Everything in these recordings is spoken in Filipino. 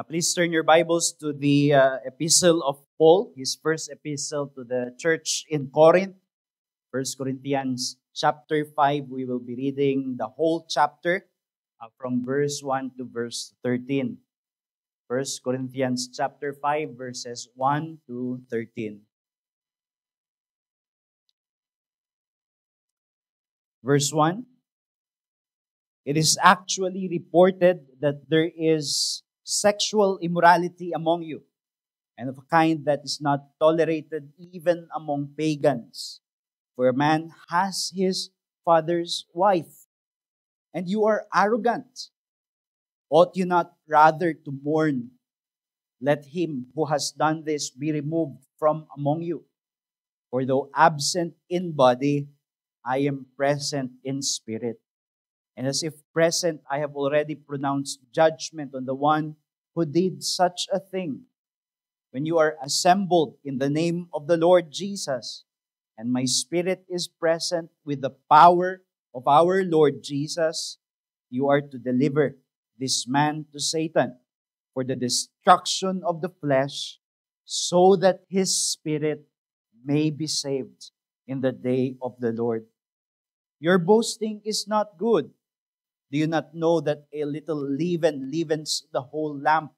Please turn your Bibles to the epistle of Paul, his first epistle to the church in Corinth, 1 Corinthians chapter 5. We will be reading the whole chapter from verse 1 to verse 13. 1 Corinthians chapter 5, verses 1 to 13. Verse 1, it is actually reported that there is sexual immorality among you, and of a kind that is not tolerated even among pagans. For a man has his father's wife, and you are arrogant. Ought you not rather to mourn? Let him who has done this be removed from among you. For though absent in body, I am present in spirit. And as if present, I have already pronounced judgment on the one who did such a thing. When you are assembled in the name of the Lord Jesus, and my spirit is present with the power of our Lord Jesus, you are to deliver this man to Satan for the destruction of the flesh, so that his spirit may be saved in the day of the Lord. Your boasting is not good. Do you not know that a little leaven leavens the whole lump?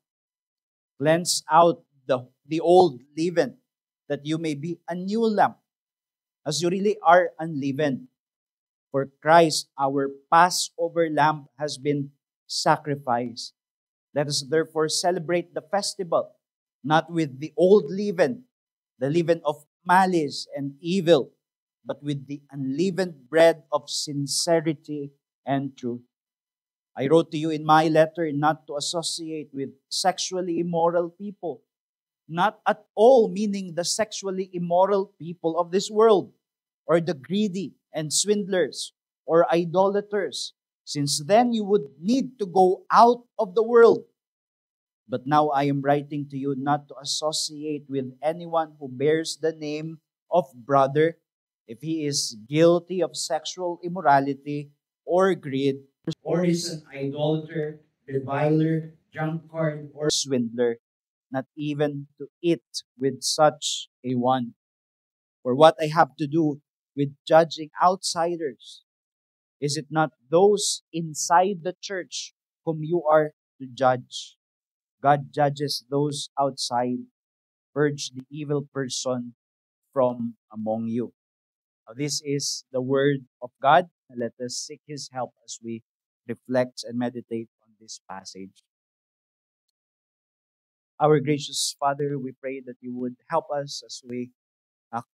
Cleanse out the old leaven, that you may be a new lump, as you really are unleavened. For Christ, our Passover lamb, has been sacrificed. Let us therefore celebrate the festival, not with the old leaven, the leaven of malice and evil, but with the unleavened bread of sincerity and truth. I wrote to you in my letter not to associate with sexually immoral people. Not at all meaning the sexually immoral people of this world, or the greedy and swindlers, or idolaters, since then you would need to go out of the world. But now I am writing to you not to associate with anyone who bears the name of brother, if he is guilty of sexual immorality or greed, or is an idolater, reviler, drunkard, or swindler, not even to eat with such a one. For what I have to do with judging outsiders? Is it not those inside the church whom you are to judge? God judges those outside. Purge the evil person from among you. Now, this is the word of God. Let us seek His help as we reflect and meditate on this passage. Our gracious Father, we pray that you would help us as we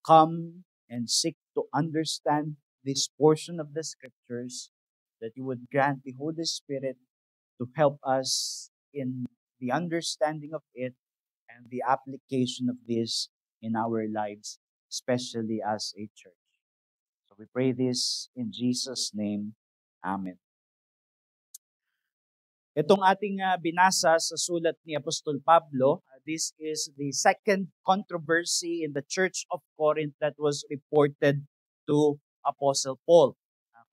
come and seek to understand this portion of the Scriptures, that you would grant the Holy Spirit to help us in the understanding of it and the application of this in our lives, especially as a church. So we pray this in Jesus' name. Amen. Itong ating binasa sa sulat ni Apostol Pablo, this is the second controversy in the Church of Corinth that was reported to Apostle Paul.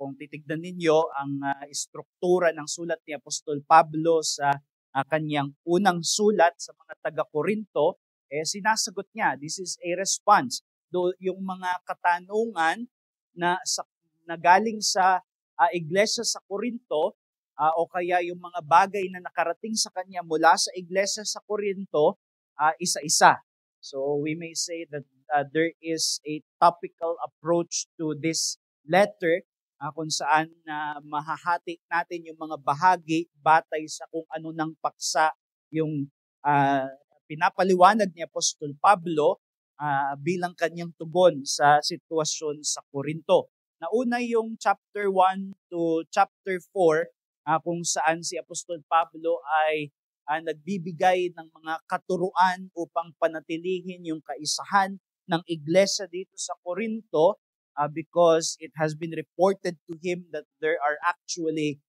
Kung titignan ninyo ang istruktura ng sulat ni Apostol Pablo sa kanyang unang sulat sa mga taga-Korinto, sinasagot niya, this is a response. Do yung mga katanungan na galing sa iglesia sa Korinto, o kaya yung mga bagay na nakarating sa kanya mula sa iglesia sa Korinto, isa-isa. So we may say that there is a topical approach to this letter kung saan mahahati natin yung mga bahagi batay sa kung ano ng paksa yung pinapaliwanag ni Apostol Pablo bilang kanyang tugon sa sitwasyon sa Korinto. Nauna yung chapter 1 to chapter 4, kung saan si Apostol Pablo ay nagbibigay ng mga katuruan upang panatilihin yung kaisahan ng iglesia dito sa Korinto, because it has been reported to him that there are actually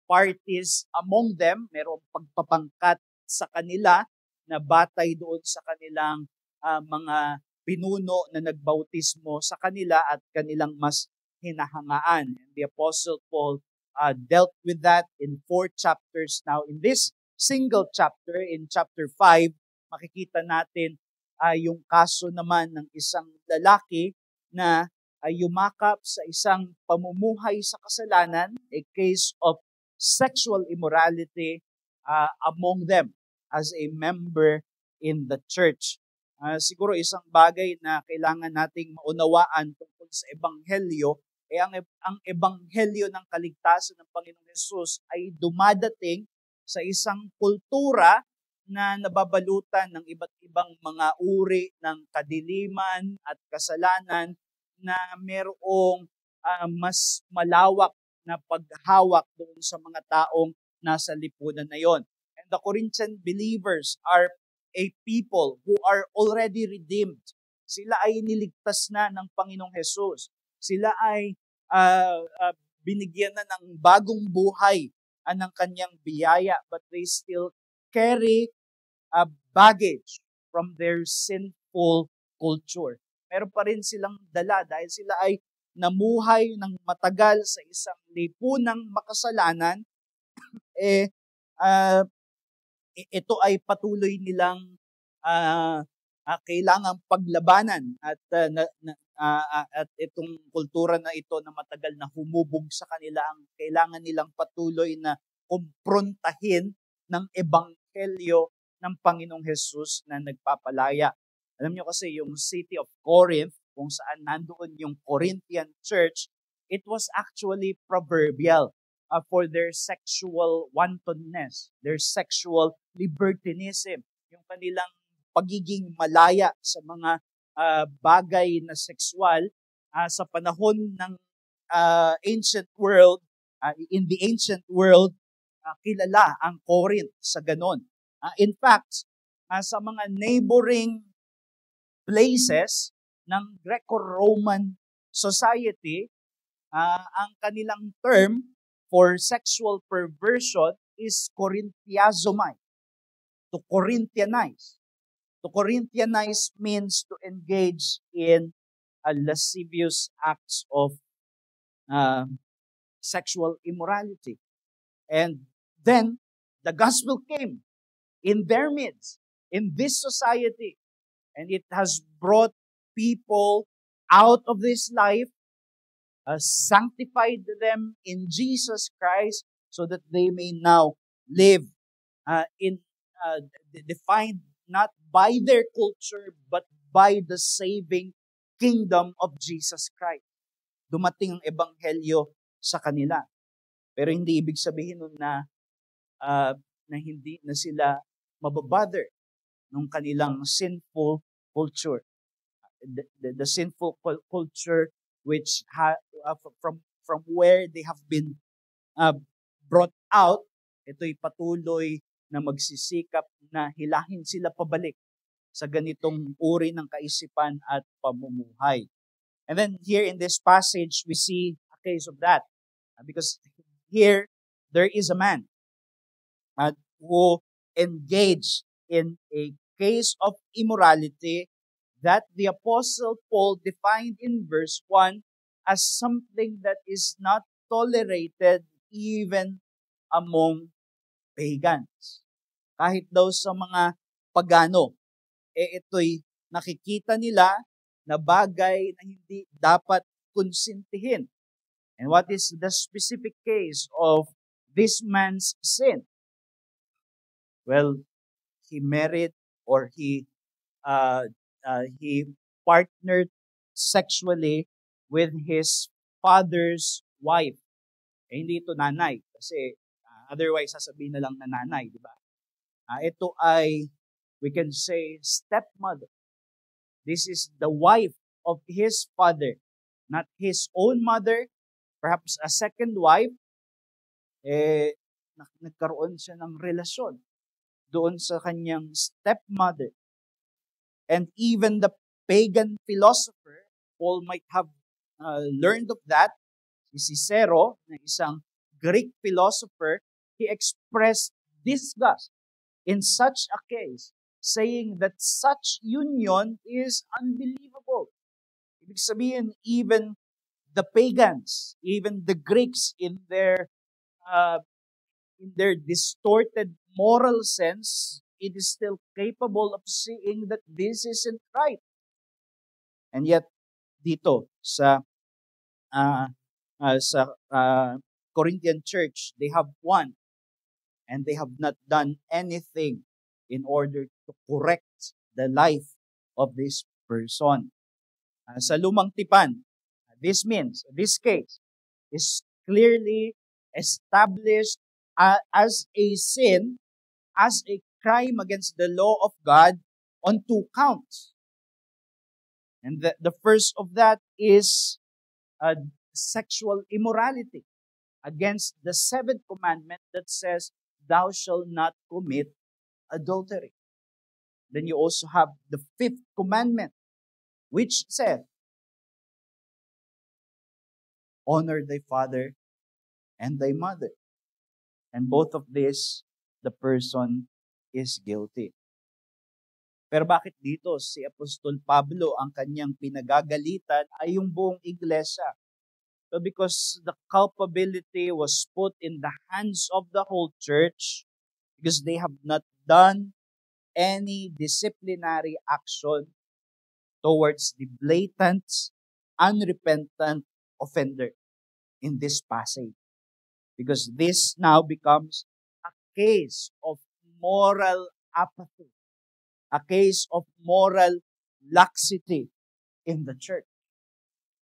parties among them, mayroong pagpapangkat sa kanila na batay doon sa kanilang mga pinuno na nagbautismo sa kanila at kanilang mas hinahangaan. And the Apostle Paul dealt with that in 4 chapters now. In this single chapter. In chapter 5, makikita natin yung kaso naman ng isang lalaki na yumakap sa isang pamumuhay sa kasalanan, a case of sexual immorality among them as a member in the church. Siguro isang bagay na kailangan nating maunawaan tungkol sa ebanghelyo ang ebanghelyo ng kaligtasan ng Panginoong Hesus ay dumadating sa isang kultura na nababalutan ng iba't ibang mga uri ng kadiliman at kasalanan na mayroong mas malawak na paghawak doon sa mga taong nasa lipunan na yon. And the Corinthian believers are a people who are already redeemed. Sila ay niligtas na ng Panginoong Hesus. Sila ay binigyan na ng bagong buhay ng kanyang biyaya, but they still carry a baggage from their sinful culture. Meron pa rin silang dala dahil sila ay namuhay ng matagal sa isang lipunang makasalanan, ito ay patuloy nilang kailangang paglabanan at itong kultura na ito na matagal na humubog sa kanila, ang kailangan nilang patuloy na kumprontahin ng ebanghelyo ng Panginoong Hesus na nagpapalaya. Alam niyo kasi yung city of Corinth, kung saan nandoon yung Corinthian church, it was actually proverbial for their sexual wantonness, their sexual libertinism, yung kanilang pagiging malaya sa mga bagay na sexual sa panahon ng ancient world. In the ancient world, kilala ang Corinth sa ganon. In fact, sa mga neighboring places ng Greco-Roman society, ang kanilang term for sexual perversion is Corinthiazomai, to Corinthianize. To Corinthianize means to engage in lascivious acts of sexual immorality. And then, the gospel came in their midst, in this society, and it has brought people out of this life, sanctified them in Jesus Christ, so that they may now live defined not by their culture, but by the saving kingdom of Jesus Christ. Dumating ang ebanghelyo sa kanila. Pero hindi ibig sabihin nun na hindi na sila mababother ng kanilang sinful culture. The sinful culture which from where they have been brought out, ito'y patuloy na magsisikap na hilahin sila pabalik sa ganitong uri ng kaisipan at pamumuhay. And then here in this passage, we see a case of that. Because here, there is a man who engaged in a case of immorality that the Apostle Paul defined in verse 1 as something that is not tolerated even among pagans. Kahit daw sa mga pagano, ito'y nakikita nila na bagay na hindi dapat konsintihin. And what is the specific case of this man's sin? Well, he married or he partnered sexually with his father's wife. Hindi ito nanay kasi otherwise sasabihin na lang na nanay, di ba? Ito ay, we can say, stepmother. This is the wife of his father, not his own mother, perhaps a second wife. Nagkaroon siya ng relasyon doon sa kanyang stepmother. And even the pagan philosopher, Paul might have learned of that, si Cicero, na isang Greek philosopher, he expressed disgust in such a case, saying that such union is unbelievable. Ibig sabihin, even the pagans, even the Greeks in their in their distorted moral sense, it is still capable of seeing that this isn't right. And yet, dito uh, sa Corinthian church, they have won and they have not done anything in order to correct the life of this person. Sa lumang tipan, this case is clearly established as a sin, as a crime against the law of God on 2 counts. And the first of that is sexual immorality against the 7th commandment that says, thou shalt not commit adultery. Then you also have the 5th commandment, which says, honor thy father and thy mother. And both of this, the person is guilty. Pero bakit dito si Apostol Pablo ang kanyang pinagagalitan ay yung buong iglesia? So because the culpability was put in the hands of the whole church, because they have not done any disciplinary action towards the blatant, unrepentant offender in this passage. Because this now becomes a case of moral apathy, a case of moral laxity in the church,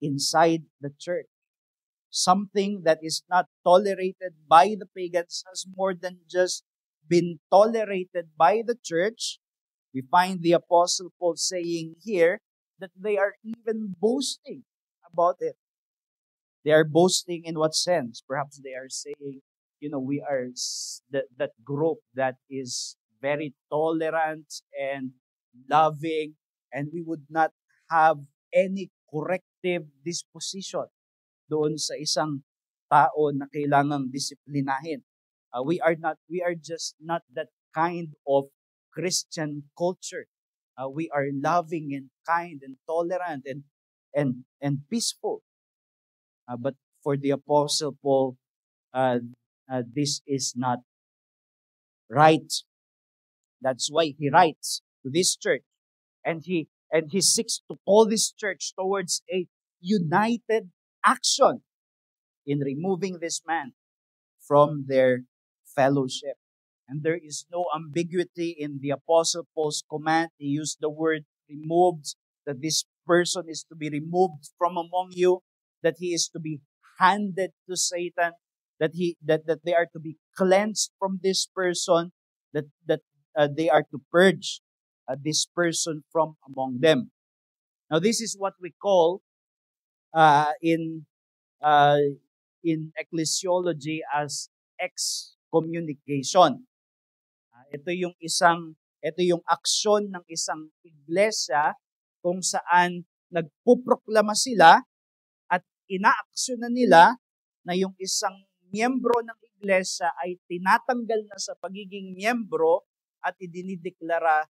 inside the church. Something that is not tolerated by the pagans has more than just been tolerated by the church. We find the Apostle Paul saying here that they are even boasting about it. They are boasting in what sense? Perhaps they are saying, we are that group that is very tolerant and loving, and we would not have any corrective disposition doon sa isang tao na kailangang disiplinahin. We are just not that kind of Christian culture. We are loving and kind and tolerant and peaceful. But for the Apostle Paul, this is not right. That's why he writes to this church, and he seeks to call this church towards a united action in removing this man from their fellowship. And there is no ambiguity in the Apostle Paul's command. He used the word removed, that this person is to be removed from among you, that he is to be handed to Satan, that they are to be cleansed from this person, that they are to purge this person from among them. Now, this is what we call in ecclesiology as excommunication. Ito yung aksyon ng isang iglesia kung saan nagpuproklama sila at inaaksyonan nila na yung isang miyembro ng iglesia ay tinatanggal na sa pagiging miyembro at idinideklara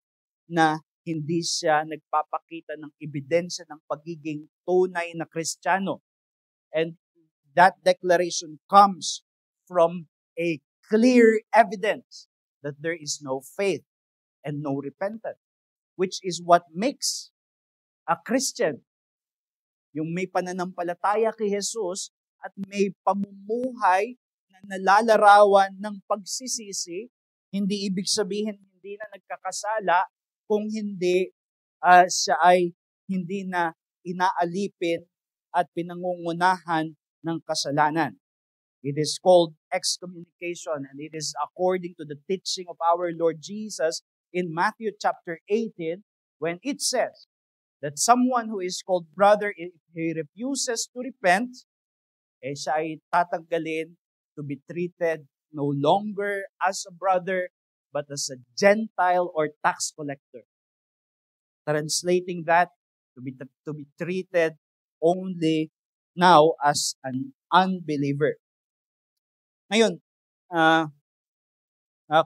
na hindi siya nagpapakita ng ebidensya ng pagiging tunay na Kristiyano. And that declaration comes from a clear evidence that there is no faith and no repentance, which is what makes a Christian. Yung may pananampalataya kay Jesus at may pamumuhay na nalalarawan ng pagsisisi, hindi ibig sabihin hindi na nagkakasala kung hindi siya ay hindi na inaalipin at pinangungunahan ng kasalanan. It is called excommunication, and it is according to the teaching of our Lord Jesus in Matthew chapter 18, when it says that someone who is called brother, if he refuses to repent, siya ay tatanggalin to be treated no longer as a brother, but as a Gentile or tax collector. Translating that, to be treated only now as an unbeliever. Ngayon,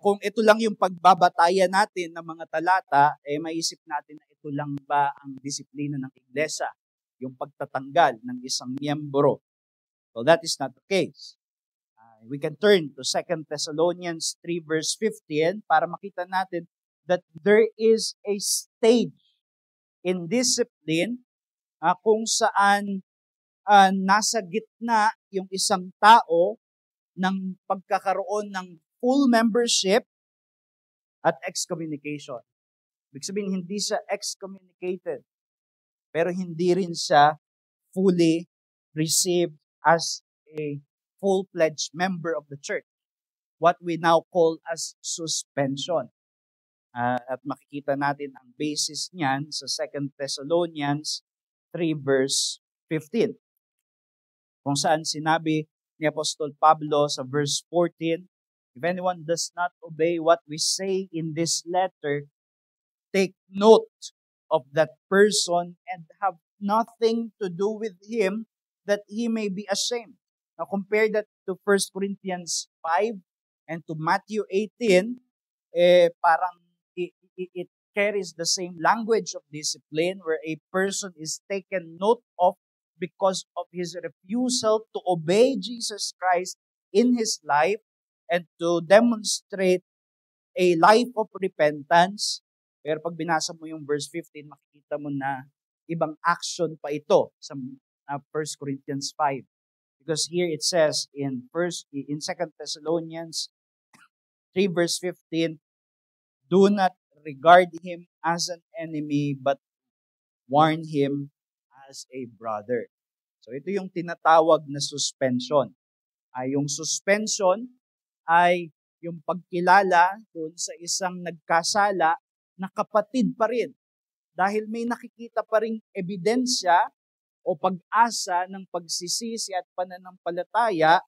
kung ito lang yung pagbabatayan natin ng mga talata, maisip natin na ito lang ba ang disiplina ng iglesia, yung pagtatanggal ng isang miyembro. So that is not the case. We can turn to 2 Thessalonians 3 verse 15 para makita natin that there is a stage in discipline kung saan nasa gitna yung isang tao ng pagkakaroon ng full membership at excommunication. Ibig sabihin, hindi siya excommunicated, pero hindi rin siya fully received as a full-fledged member of the church. What we now call as suspension. At makikita natin ang basis niyan sa 2 Thessalonians 3 verse 15. Kung saan sinabi ni Apostol Pablo sa verse 14, if anyone does not obey what we say in this letter, take note of that person and have nothing to do with him that he may be ashamed. Now compare that to 1 Corinthians 5 and to Matthew 18, parang it carries the same language of discipline where a person is taken note of because of his refusal to obey Jesus Christ in his life and to demonstrate a life of repentance. Pero pag binasa mo yung verse 15, makikita mo na ibang action pa ito sa 1 Corinthians 5. Because here it says in 2 Thessalonians 3 verse 15, do not regard him as an enemy, but warn him as a brother. So ito yung tinatawag na suspension. Yung suspension ay yung pagkilala doon sa isang nagkasala na kapatid pa rin. Dahil may nakikita pa ring ebidensya o pag-asa ng pagsisisi at pananampalataya,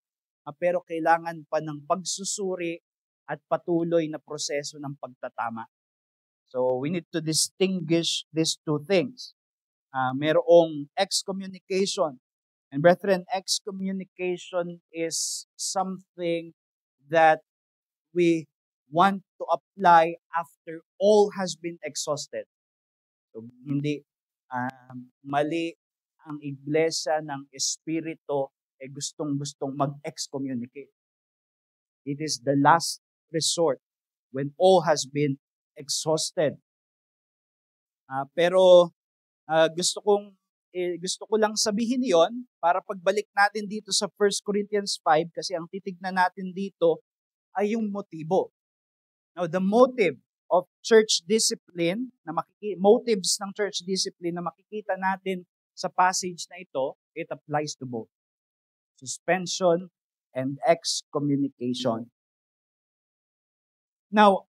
pero kailangan pa ng pagsusuri at patuloy na proseso ng pagtatama. So we need to distinguish these two things. Merong excommunication. And brethren, excommunication is something that we want to apply after all has been exhausted. So hindi mali ang iglesia ng Espiritu gustong-gustong mag-excommunicate. It is the last resort when all has been exhausted. Pero gusto ko lang sabihin yon para pagbalik natin dito sa 1 Corinthians 5 kasi ang titignan natin dito ay yung motibo. Now, the motive of church discipline, motives ng church discipline na makikita natin sa passage na ito, it applies to both suspension and excommunication. Now,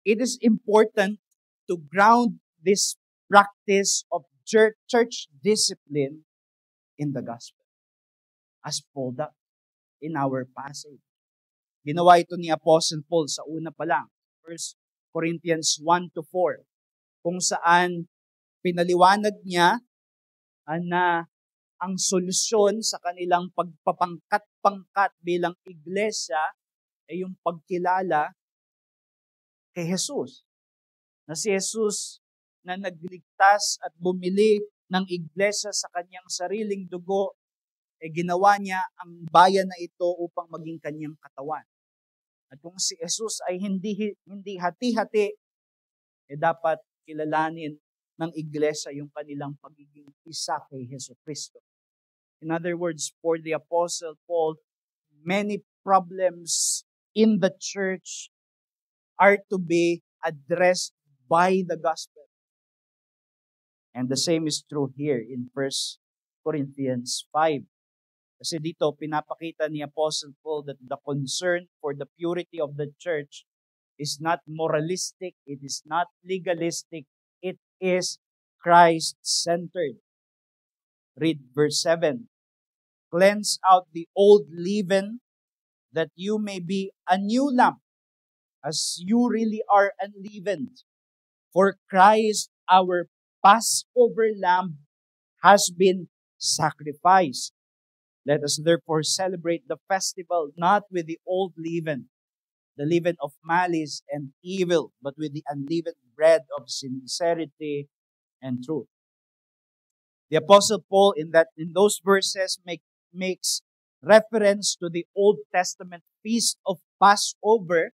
it is important to ground this practice of church discipline in the gospel, as pulled up in our passage. Ginawa ito ni Apostle Paul sa una pa lang, 1 Corinthians 1-4, kung saan pinaliwanag niya na ang solusyon sa kanilang pagpapangkat-pangkat bilang iglesia ay yung pagkilala kay Jesus. Na si Jesus na nagligtas at bumili ng iglesia sa kanyang sariling dugo, ginawa niya ang bayan na ito upang maging kanyang katawan. At kung si Jesus ay hindi hati-hati, dapat kilalanin ng iglesia yung kanilang pagiging isa kay Jesucristo. In other words, for the Apostle Paul, many problems in the church are to be addressed by the gospel. And the same is true here in 1 Corinthians 5. Kasi dito, pinapakita ni Apostle Paul that the concern for the purity of the church is not moralistic, it is not legalistic, it is Christ-centered. Read verse 7. Cleanse out the old leaven, that you may be a new lump, as you really are unleavened. For Christ, our Passover lamb, has been sacrificed. Let us therefore celebrate the festival not with the old leaven, the leaven of malice and evil, but with the unleavened bread of sincerity and truth. The Apostle Paul in those verses makes reference to the Old Testament Feast of Passover,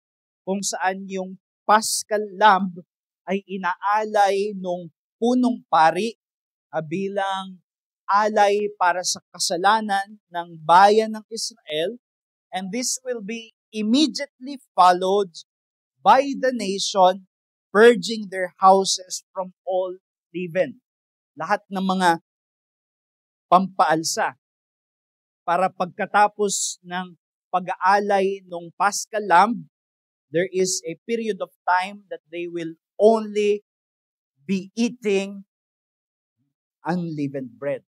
kung saan yung Paschal Lamb ay inaalay nung punong pari bilang alay para sa kasalanan ng bayan ng Israel, and this will be immediately followed by the nation purging their houses from all leaven. Lahat ng mga pampaalsa para pagkatapos ng pag-aalay ng Paschal Lamb, there is a period of time that they will only be eating unleavened bread.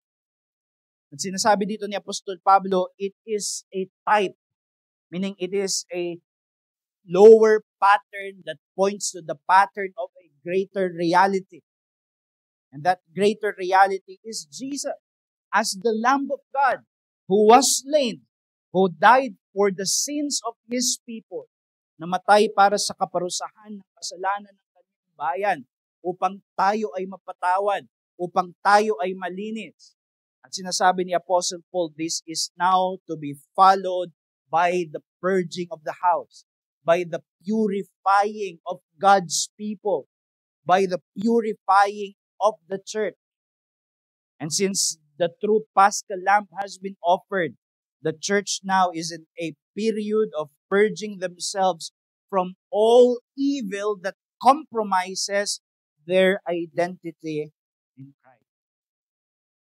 At sinasabi dito ni Apostol Pablo, it is a type, meaning it is a lower pattern that points to the pattern of a greater reality. And that greater reality is Jesus as the Lamb of God who was slain, who died for the sins of His people, namatay para sa kaparusahan ng kasalanan ng kanyang bayan, upang tayo ay mapatawad, upang tayo ay malinis. At sinasabi ni Apostle Paul, this is now to be followed by the purging of the house, by the purifying of God's people, by the purifying of the church. And since the true Paschal Lamb has been offered, the church now is in a period of purging themselves from all evil that compromises their identity in Christ.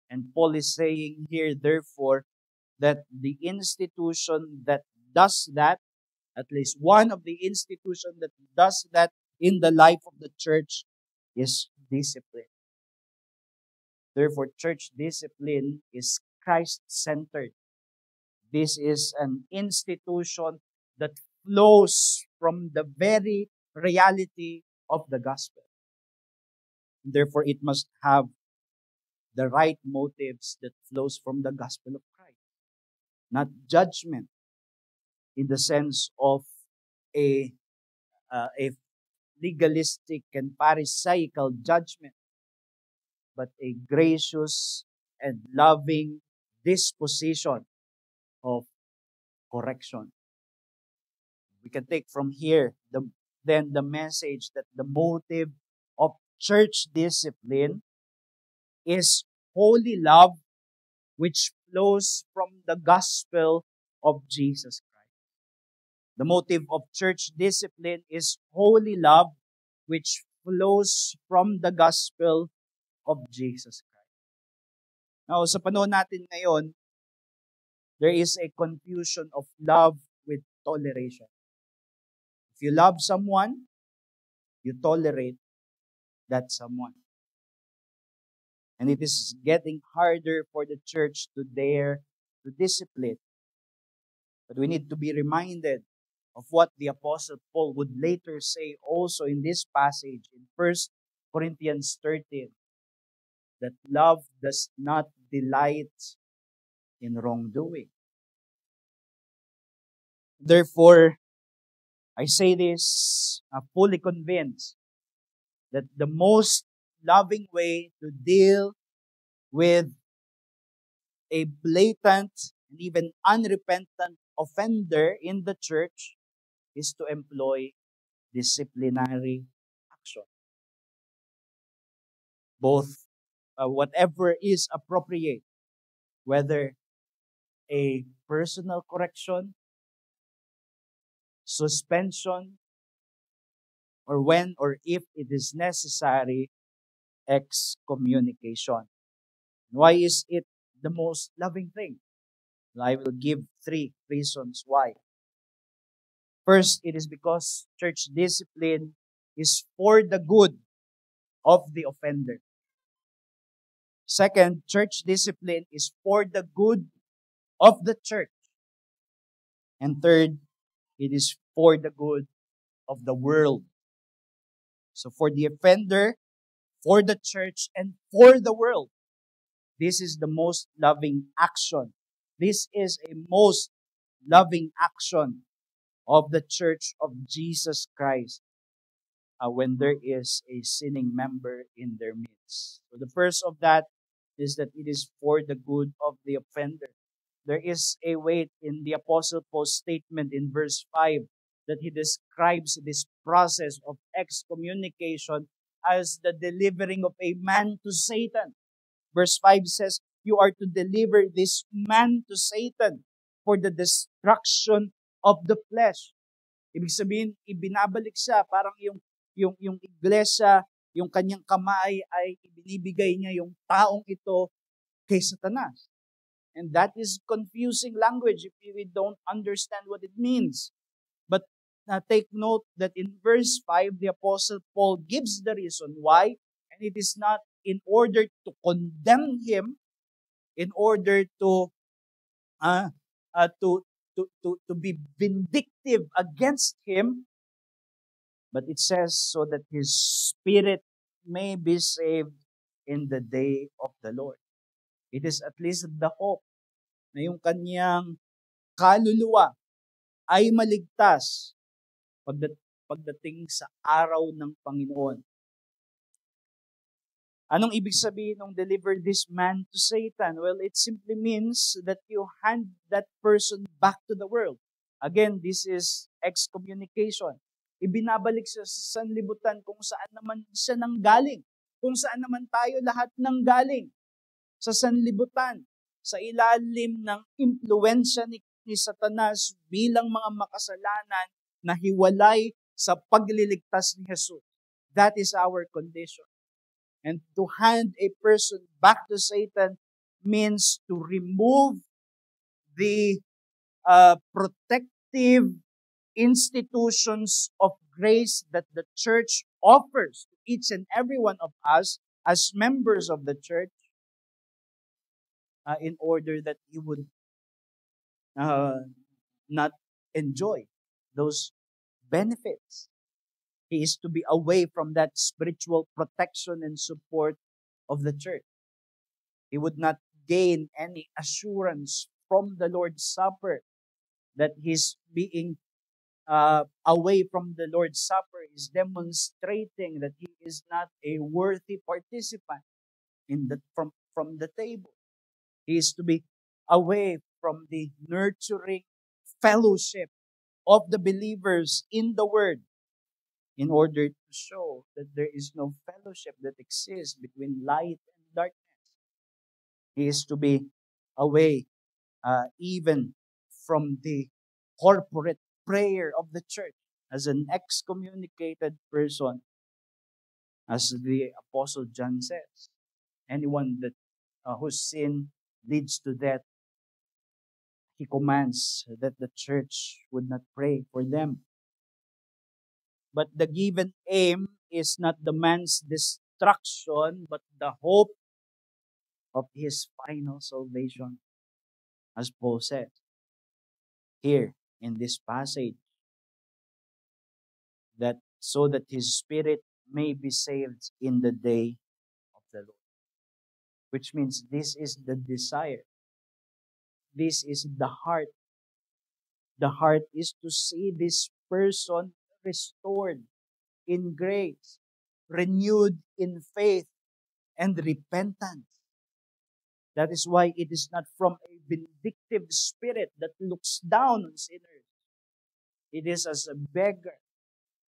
And Paul is saying here, therefore, that the institution that does that, at least one of the institutions that does that in the life of the church, is discipline. Therefore, church discipline is Christ-centered. This is an institution that flows from the very reality of the gospel. Therefore, it must have the right motives that flows from the gospel of Christ. Not judgment in the sense of a legalistic and pharisaical judgment, but a gracious and loving disposition of correction. We can take from here the message that the motive of church discipline is holy love, which flows from the gospel of Jesus Christ. The motive of church discipline is holy love, which flows from the gospel of Jesus Christ. Now, sa panahon natin ngayon, there is a confusion of love with toleration. If you love someone, you tolerate that someone. And it is getting harder for the church to dare to discipline. But we need to be reminded of what the Apostle Paul would later say also in this passage in 1 Corinthians 13, that love does not delight in wrongdoing. Therefore, I say this, fully convinced that the most loving way to deal with a blatant and even unrepentant offender in the church is to employ disciplinary action. Both whatever is appropriate, whether a personal correction, suspension, or when or if it is necessary, excommunication. Why is it the most loving thing? I will give 3 reasons why. First, it is because church discipline is for the good of the offender. Second, church discipline is for the good of the church. And third, it is for the good of the world. So for the offender, for the church, and for the world, this is the most loving action. This is a most loving action of the church of Jesus Christ when there is a sinning member in their midst. So the first of that is that it is for the good of the offender. There is a weight in the Apostle Paul's statement in verse 5 that he describes this process of excommunication as the delivering of a man to Satan. Verse 5 says, you are to deliver this man to Satan for the destruction of the flesh. Ibig sabihin, ibinabalik siya, parang yung iglesia, yung kanyang kamay ay ibinibigay niya yung taong ito kay Satanas. And that is confusing language if we don't understand what it means. But take note that in verse 5, the Apostle Paul gives the reason why, and it is not in order to condemn him, in order to be vindictive against him, but it says so that his spirit may be saved in the day of the Lord. It is at least the hope na yung kanyang kaluluwa ay maligtas pagdating sa araw ng Panginoon. Anong ibig sabihin ng deliver this man to Satan? Well, it simply means that you hand that person back to the world. Again, this is excommunication. Ibinabalik siya sa sanlibutan kung saan naman siya nanggaling. Kung saan naman tayo lahat nanggaling. Sa sanlibutan, sa ilalim ng impluensya ni Satanas bilang mga makasalanan na hiwalay sa pagliligtas ni Jesus. That is our condition. And to hand a person back to Satan means to remove the protective institutions of grace that the church offers to each and every one of us as members of the church, in order that he would not enjoy those benefits. He is to be away from that spiritual protection and support of the church. He would not gain any assurance from the Lord's Supper that his being away from the Lord's Supper is demonstrating that he is not a worthy participant from the table. He is to be away from the nurturing fellowship of the believers in the Word in order to show that there is no fellowship that exists between light and darkness. He is to be away even from the corporate prayer of the church as an excommunicated person, as the Apostle John says. Anyone that whose sin leads to death, he commands that the church would not pray for them. But the given aim is not the man's destruction, but the hope of his final salvation, as Paul said here in this passage, that so that his spirit may be saved in the day of the Lord. Which means this is the desire. This is the heart. The heart is to see this person restored in grace, renewed in faith and repentance. That is why it is not from a vindictive spirit that looks down on sinners. It is as a beggar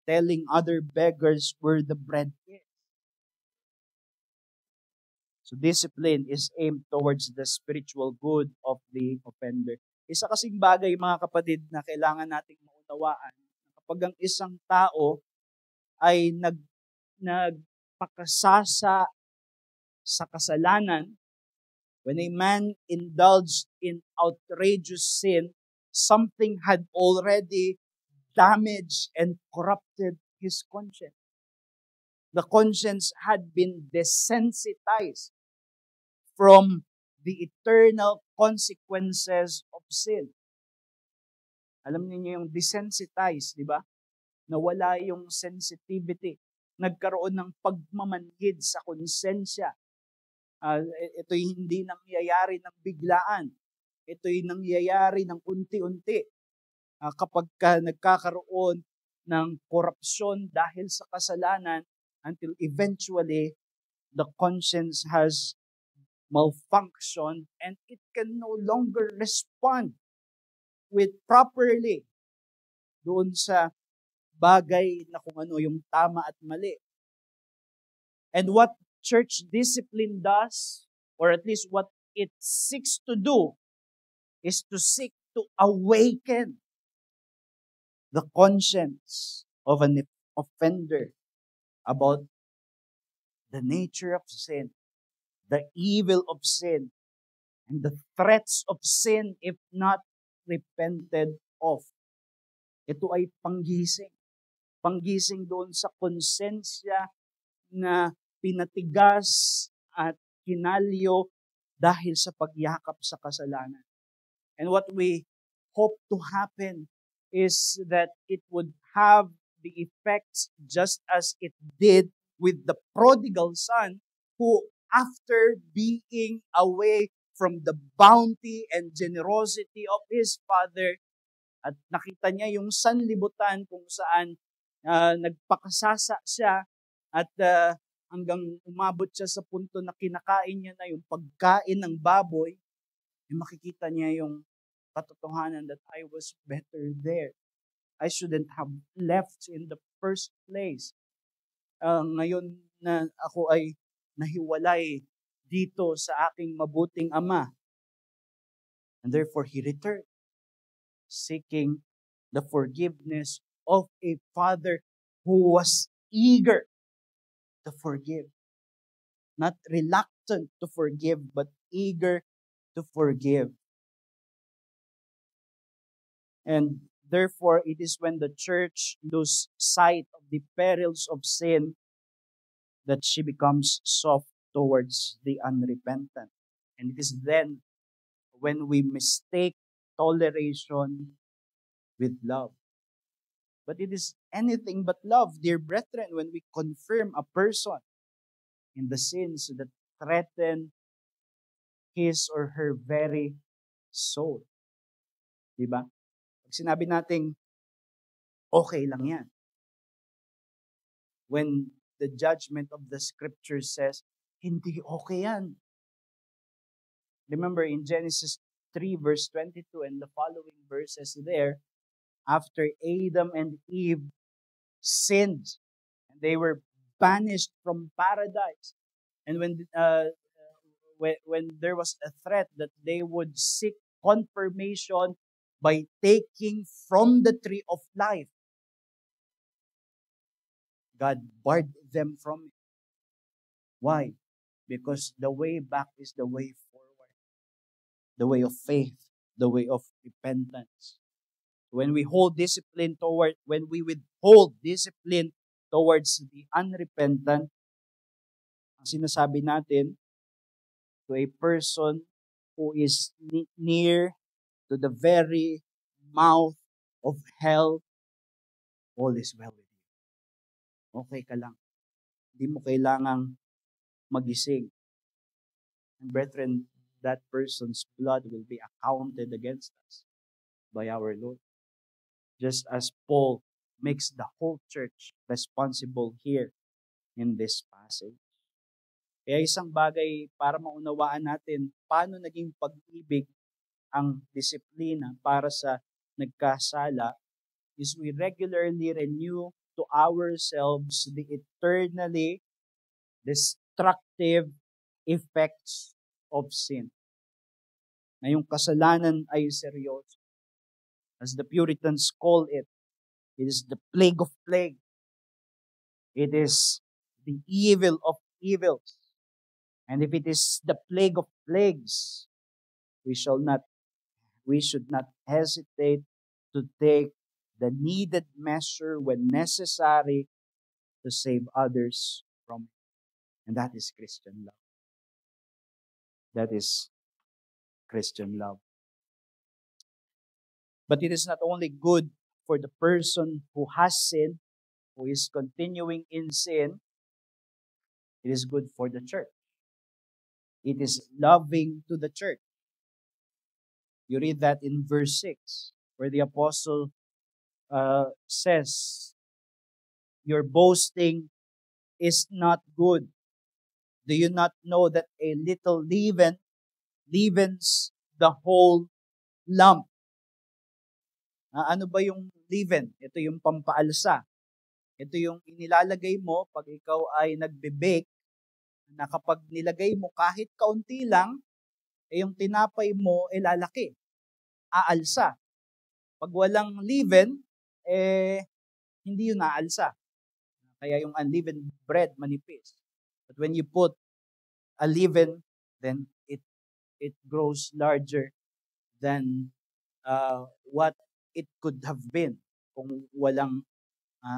telling other beggars where the bread is. So discipline is aimed towards the spiritual good of the offender. Isa kasing bagay, mga kapatid, na kailangan nating maunawaan. Kapag ang isang tao ay nagpakasasa sa kasalanan, when a man indulged in outrageous sin, something had already damaged and corrupted his conscience. The conscience had been desensitized from the eternal consequences of sin. Alam niyo yung desensitized, di ba? Nawala yung sensitivity. Nagkaroon ng pagmamanhid sa konsensya. Ito'y hindi nangyayari ng biglaan. Ito'y nangyayari ng unti-unti. Kapag nagkakaroon ng korupsyon dahil sa kasalanan, until eventually the conscience has malfunctioned and it can no longer respond with properly doon sa bagay na kung ano yung tama at mali. And what church discipline does, or at least what it seeks to do, is to seek to awaken the conscience of an offender about the nature of sin, the evil of sin, and the threats of sin if not repented of. Ito ay panggising. Panggising doon sa konsensya na pinatigas at kinalyo dahil sa pagyakap sa kasalanan. And what we hope to happen is that it would have the effects just as it did with the prodigal son who, after being away from the bounty and generosity of his father, at nakita niya yung sanlibutan kung saan nagpakasasa siya at hanggang umabot siya sa punto na kinakain niya na yung pagkain ng baboy, makikita niya yung katotohanan that I was better there. I shouldn't have left in the first place. Ngayon na ako ay nahiwalay dito sa aking mabuting ama. And therefore, he returned, seeking the forgiveness of a father who was eager to forgive. Not reluctant to forgive, but eager to forgive. And therefore, it is when the church loses sight of the perils of sin that she becomes soft towards the unrepentant. And it is then when we mistake toleration with love. But it is anything but love, dear brethren, when we confirm a person in the sins that threaten his or her very soul. Diba? Pag sinabi nating, okay lang yan. When the judgment of the scripture says, hindi okay yan. Remember in Genesis 3 verse 22 and the following verses there, after Adam and Eve sinned, and they were banished from paradise, and when there was a threat that they would seek confirmation by taking from the tree of life, God barred them from it. Why? Because the way back is the way forward. The way of faith, the way of repentance. When we withhold discipline towards the unrepentant, ang sinasabi natin to a person who is near to the very mouth of hell, all is well with you. Okay ka lang. Hindi mo kailangang magising. And brethren, that person's blood will be accounted against us by our Lord. Just as Paul makes the whole church responsible here in this passage. Kaya isang bagay para maunawaan natin paano naging pag-ibig ang disiplina para sa nagkasala is we regularly renew to ourselves the eternally destructive effects of sin. Na yung kasalanan ay seryoso. As the Puritans call it, it is the plague of plague. It is the evil of evils. And if it is the plague of plagues, we should not hesitate to take the needed measure when necessary to save others from it. And that is Christian love. That is Christian love. But it is not only good for the person who has sinned, who is continuing in sin, it is good for the church. It is loving to the church. You read that in verse 6, where the apostle says, your boasting is not good. Do you not know that a little leaven leavens the whole lump? Ano ba yung leaven? Ito yung pampaalsa. Ito yung inilalagay mo pag ikaw ay nagbe-bake, na kapag nilagay mo kahit kaunti lang, yung tinapay mo lalaki, aalsa. Pag walang leaven, hindi yun aalsa. Kaya yung unleavened bread manipis. But when you put a leaven, then it grows larger than what it could have been kung walang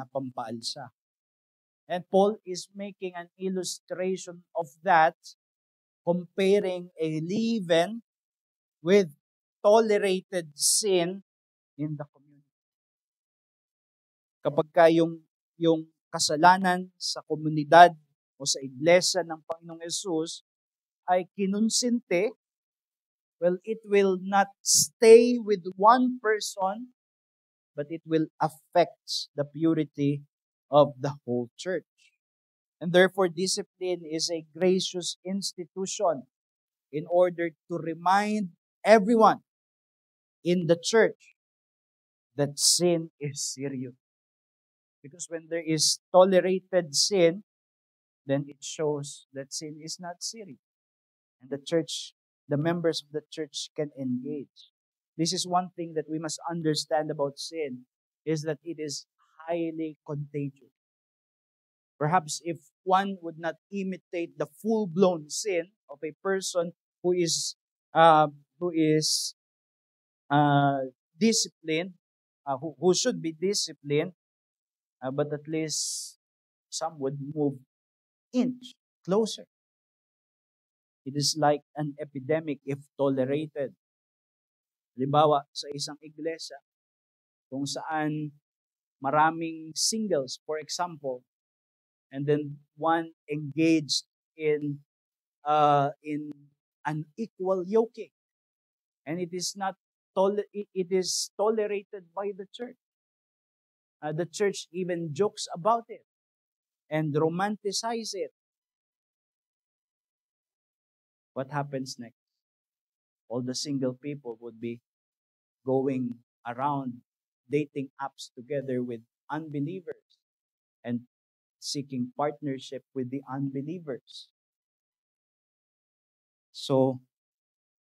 pampaalsa. And Paul is making an illustration of that, comparing a leaven with tolerated sin in the community. Kapag ka yung kasalanan sa komunidad o sa iglesia ng Panginoong Yesus ay kinonsente, well, it will not stay with one person, but it will affect the purity of the whole church. And therefore, discipline is a gracious institution in order to remind everyone in the church that sin is serious. Because when there is tolerated sin, then it shows that sin is not serious. And the members of the church can engage. This is one thing that we must understand about sin, is that it is highly contagious. Perhaps if one would not imitate the full-blown sin of a person who is disciplined, who should be disciplined, but at least some would move inch closer. It is like an epidemic if tolerated. Halimbawa, sa isang iglesia, kung saan maraming singles, for example, and then one engaged in unequal yoking, and it is tolerated by the church. The church even jokes about it and romanticize it. What happens next? All the single people would be going around dating apps together with unbelievers and seeking partnership with the unbelievers. So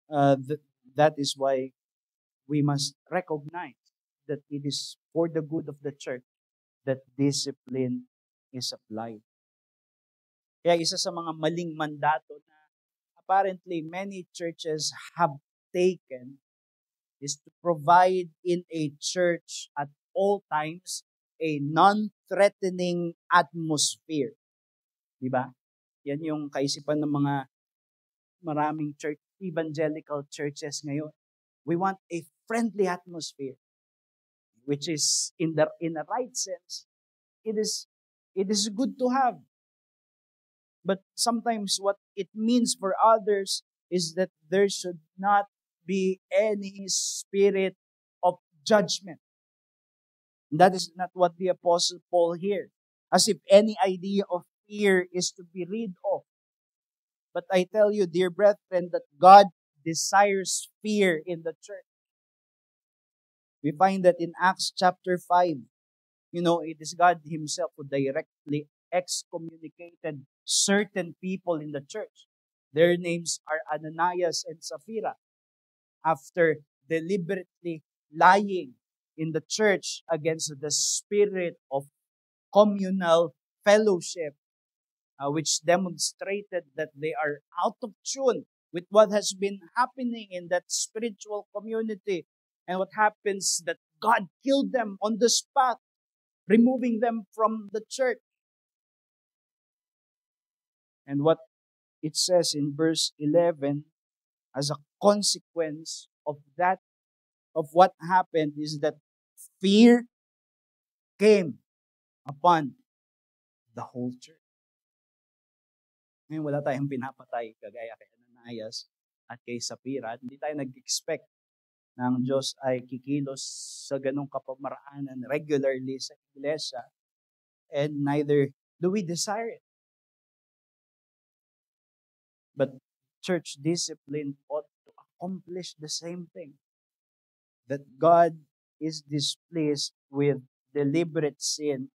that is why we must recognize that it is for the good of the church that discipline is applied. Kaya isa sa mga maling mandato na apparently many churches have taken is to provide in a church at all times a non-threatening atmosphere. Diba? Yan yung kaisipan ng mga maraming evangelical churches ngayon. We want a friendly atmosphere, which is in a right sense, it is good to have. But sometimes what it means for others is that there should not be any spirit of judgment. And that is not what the Apostle Paul here, as if any idea of fear is to be rid of. But I tell you, dear brethren, that God desires fear in the church. We find that in Acts chapter 5, it is God Himself who directly excommunicated certain people in the church. Their names are Ananias and Sapphira. After deliberately lying in the church against the spirit of communal fellowship, which demonstrated that they are out of tune with what has been happening in that spiritual community. And what happens that God killed them on the spot, removing them from the church. And what it says in verse 11, as a consequence of what happened, is that fear came upon the whole church. Ngayon wala tayong pinapatay kagaya kay Ananias at kay Sapphira. At hindi tayo nag-expect ng Diyos ay kikilos sa ganong kapamaraanan regularly sa iglesia, and neither do we desire it. But church discipline ought to accomplish the same thing. That God is displeased with deliberate sin,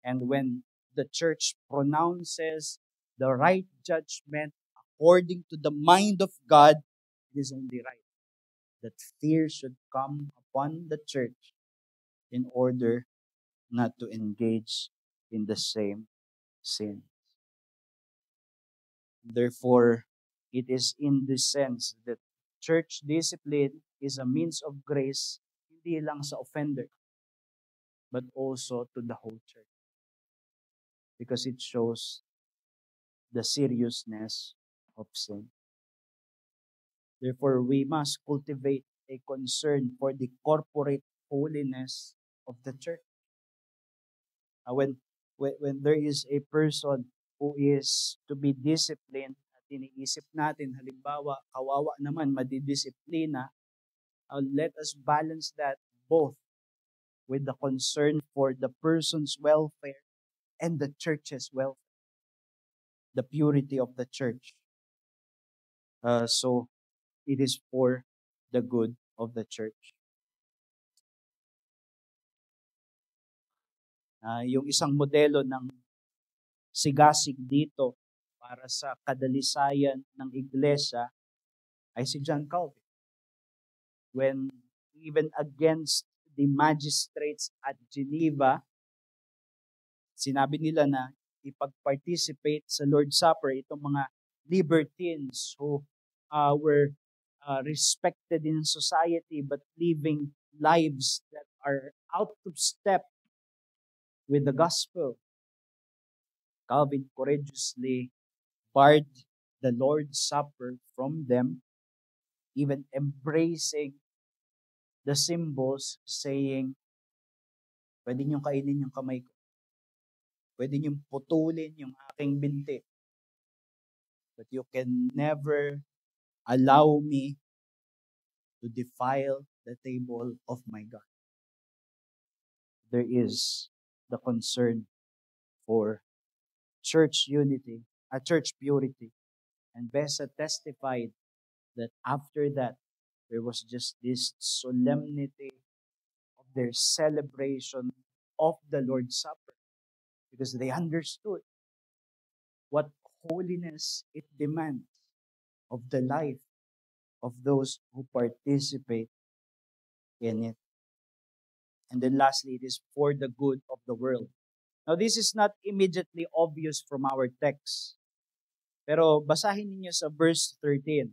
and when the church pronounces the right judgment according to the mind of God, it is only right that fear should come upon the church in order not to engage in the same sin. Therefore, it is in this sense that church discipline is a means of grace hindi lang sa offender, but also to the whole church, because it shows the seriousness of sin. Therefore, we must cultivate a concern for the corporate holiness of the church. When there is a person who is to be disciplined, at iniisip natin, halimbawa, kawawa naman, madidisiplina, let us balance that both with the concern for the person's welfare and the church's welfare, the purity of the church. So it is for the good of the church. Yung isang modelo ng sigasig dito para sa kadalisayan ng iglesia ay si John Calvin. When even against the magistrates at Geneva, sinabi nila na ipag-participate sa Lord's Supper itong mga libertines who were respected in society but living lives that are out of step with the gospel. Calvin courageously barred the Lord's Supper from them, even embracing the symbols, saying, pwede niyong kainin yung kamay ko. Pwede niyong putulin yung aking binti. But you can never allow me to defile the table of my God. There is the concern for church unity, church purity. And Bessa testified that after that, there was just this solemnity of their celebration of the Lord's Supper, because they understood what holiness it demands of the life of those who participate in it. And then lastly, it is for the good of the world. Now, this is not immediately obvious from our text. Pero basahin ninyo sa verse 13,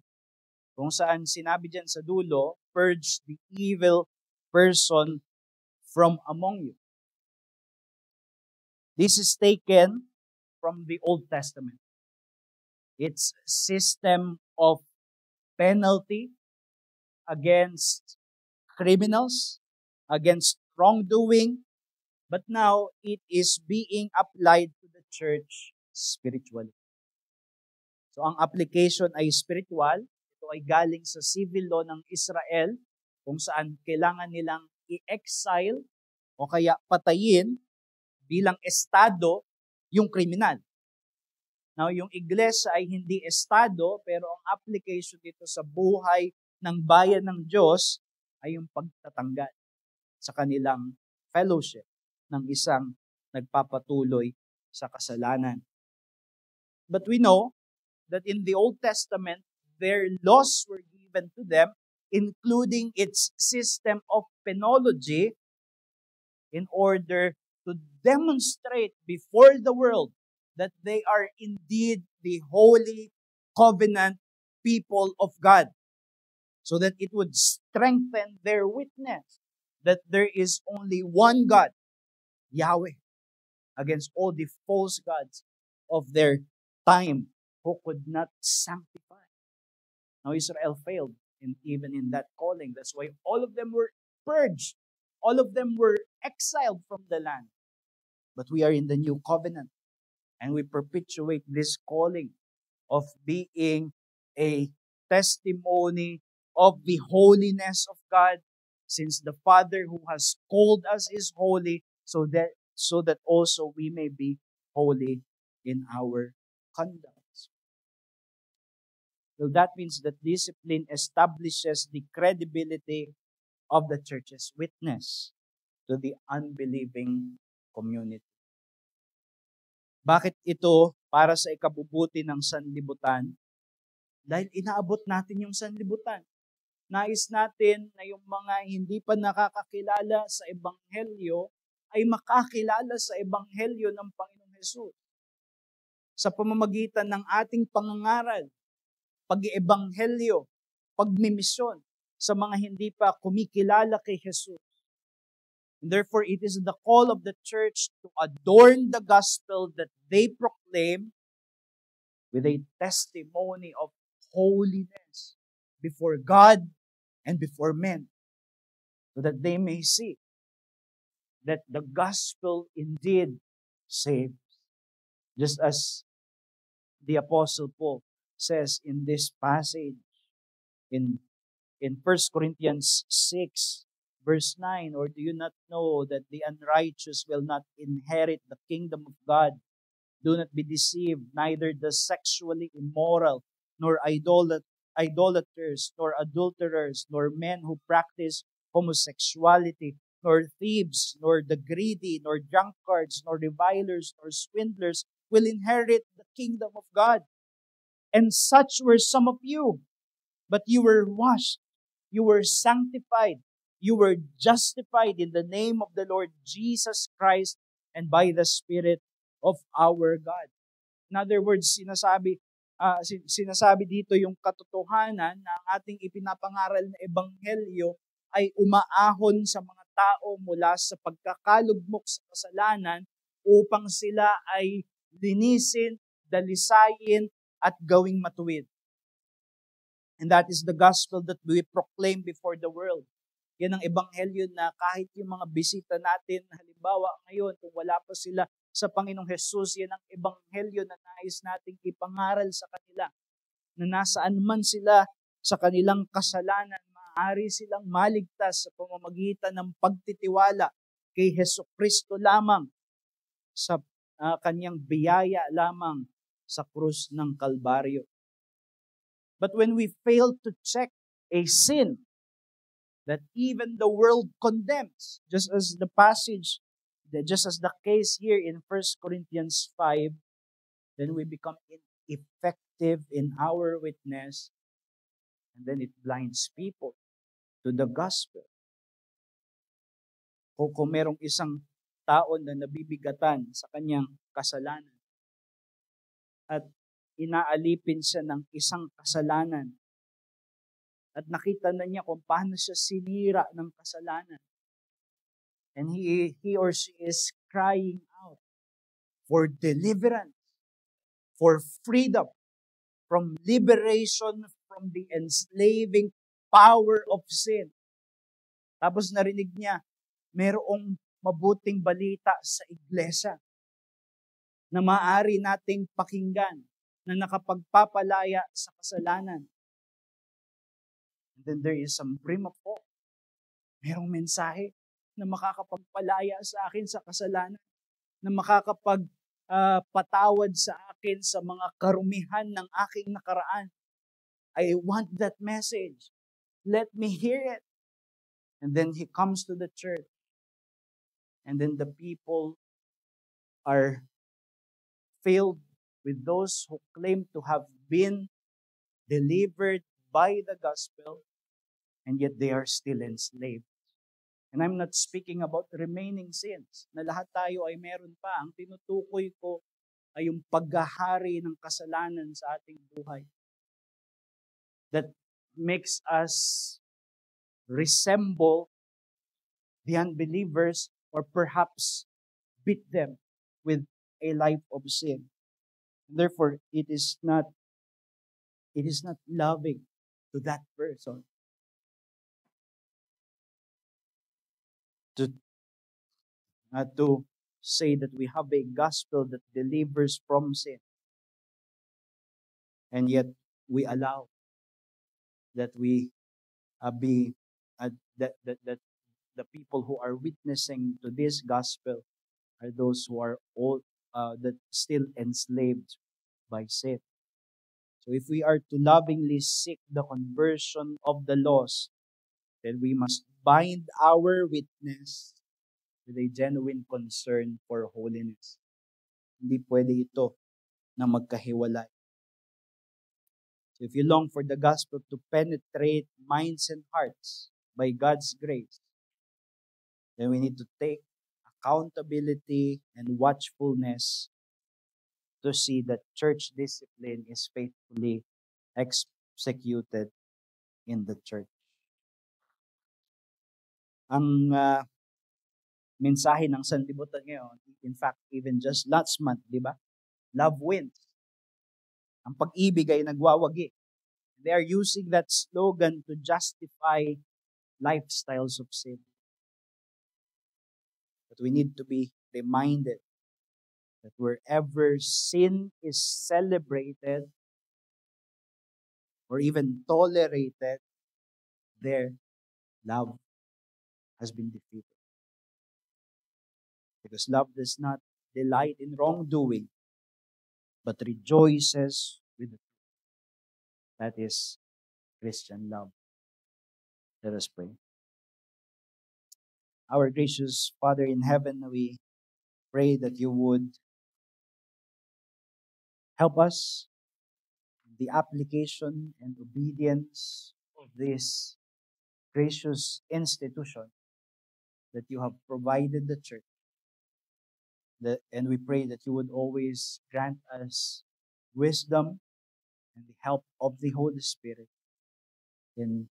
kung saan sinabi dyan sa dulo, purge the evil person from among you. This is taken from the Old Testament. It's system of penalty against criminals, against wrongdoing, but now it is being applied to the church spiritually. So ang application ay spiritual. Ito ay galing sa civil law ng Israel, kung saan kailangan nilang i-exile o kaya patayin bilang estado yung kriminal. Now, yung iglesia ay hindi estado, pero ang application dito sa buhay ng bayan ng Diyos ay yung pagtatanggal sa kanilang fellowship ng isang nagpapatuloy sa kasalanan. But we know that in the Old Testament, their laws were given to them, including its system of penology, in order to demonstrate before the world that they are indeed the holy covenant people of God, so that it would strengthen their witness that there is only one God, Yahweh, against all the false gods of their time who could not sanctify. Now, Israel failed even in that calling. That's why all of them were purged. All of them were exiled from the land. But we are in the new covenant. And we perpetuate this calling of being a testimony of the holiness of God, since the Father who has called us is holy, so that also we may be holy in our conduct. Well, that means that discipline establishes the credibility of the church's witness to the unbelieving community. Bakit ito para sa ikabubuti ng sanlibutan? Dahil inaabot natin yung sanlibutan. Nais natin na yung mga hindi pa nakakakilala sa Ebanghelyo ay makakilala sa Ebanghelyo ng Panginoong Hesus. Sa pamamagitan ng ating pangangaral, pag-iebanghelyo, pagmimisyon sa mga hindi pa kumikilala kay Jesus. And therefore, it is the call of the church to adorn the gospel that they proclaim with a testimony of holiness before God and before men, so that they may see that the gospel indeed saves. Just as the Apostle Paul says in this passage in 1 Corinthians 6, verse 9, or do you not know that the unrighteous will not inherit the kingdom of God? Do not be deceived, neither the sexually immoral, nor idolaters, nor adulterers, nor men who practice homosexuality, nor thieves, nor the greedy, nor drunkards, nor revilers, nor swindlers will inherit the kingdom of God. And such were some of you. But you were washed, you were sanctified, you were justified in the name of the Lord Jesus Christ and by the Spirit of our God. In other words, sinasabi dito yung katotohanan na ang ating ipinapangaral na ebanghelyo ay umaahon sa mga tao mula sa pagkakalugmok sa kasalanan upang sila ay linisin, dalisayin, at gawing matuwid. And that is the gospel that we proclaim before the world. Yan ang ebanghelyo na kahit yung mga bisita natin, halimbawa ngayon, kung wala pa sila sa Panginoong Hesus, yan ang ebanghelyo na nais nating ipangaral sa kanila. Na nasaan man sila sa kanilang kasalanan, maaari silang maligtas sa pamamagitan ng pagtitiwala kay Hesukristo lamang sa kanyang biyaya lamang sa krus ng Kalbaryo. But when we fail to check a sin that even the world condemns, just as the case here in 1 Corinthians 5, then we become ineffective in our witness, and then it blinds people to the gospel. O kung merong isang tao na nabibigatan sa kanyang kasalanan at inaalipin siya ng isang kasalanan at nakita na niya kung paano siya sinira ng kasalanan, and he or she is crying out for deliverance, for freedom, from liberation from the enslaving power of sin. Tapos narinig niya, mayroong mabuting balita sa iglesia na maaari nating pakinggan na nakapagpapalaya sa kasalanan. And then there is some brim of hope. Mayroong mensahe na makakapagpalaya sa akin sa kasalanan, na makakapagpatawad sa akin sa mga karumihan ng aking nakaraan. I want that message. Let me hear it. And then he comes to the church. And then the people are filled with those who claim to have been delivered by the gospel, and yet they are still enslaved. And I'm not speaking about remaining sins, na lahat tayo ay meron pa. Ang tinutukoy ko ay yung paghahari ng kasalanan sa ating buhay that makes us resemble the unbelievers, or perhaps beat them with a life of sin. Therefore, it is not loving to that person to say that we have a gospel that delivers from sin, and yet we allow that that the people who are witnessing to this gospel are those who are all that still enslaved by sin. So if we are to lovingly seek the conversion of the lost, then we must bind our witness with a genuine concern for holiness. Hindi pwede ito na magkahiwalay. So if you long for the gospel to penetrate minds and hearts by God's grace, then we need to take accountability and watchfulness to see that church discipline is faithfully executed in the church. Ang mensahe ng sanlibutan ngayon, in fact, even just last month, di ba? Love wins. Ang pag-ibig ay nagwawagi. They are using that slogan to justify lifestyles of sin. But we need to be reminded that wherever sin is celebrated or even tolerated, there love has been defeated. Because love does not delight in wrongdoing, but rejoices with the truth. That is Christian love. Let us pray. Our gracious Father in heaven, we pray that you would help us in the application and obedience of this gracious institution that you have provided the church. And we pray that you would always grant us wisdom and the help of the Holy Spirit in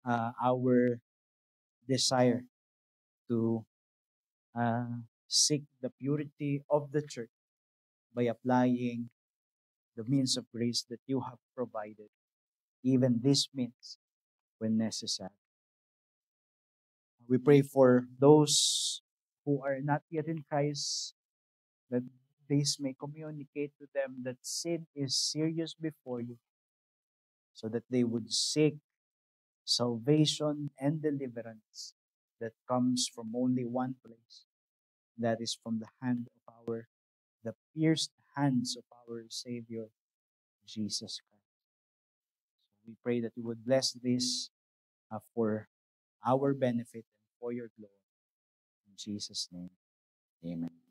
our desire to seek the purity of the church by applying the means of grace that you have provided, even these means when necessary. We pray for those who are not yet in Christ, that this may communicate to them that sin is serious before you, so that they would seek salvation and deliverance that comes from only one place, that is from the pierced hands of our Savior, Jesus Christ. So we pray that you would bless this for our benefit and for your glory. In Jesus' name, amen.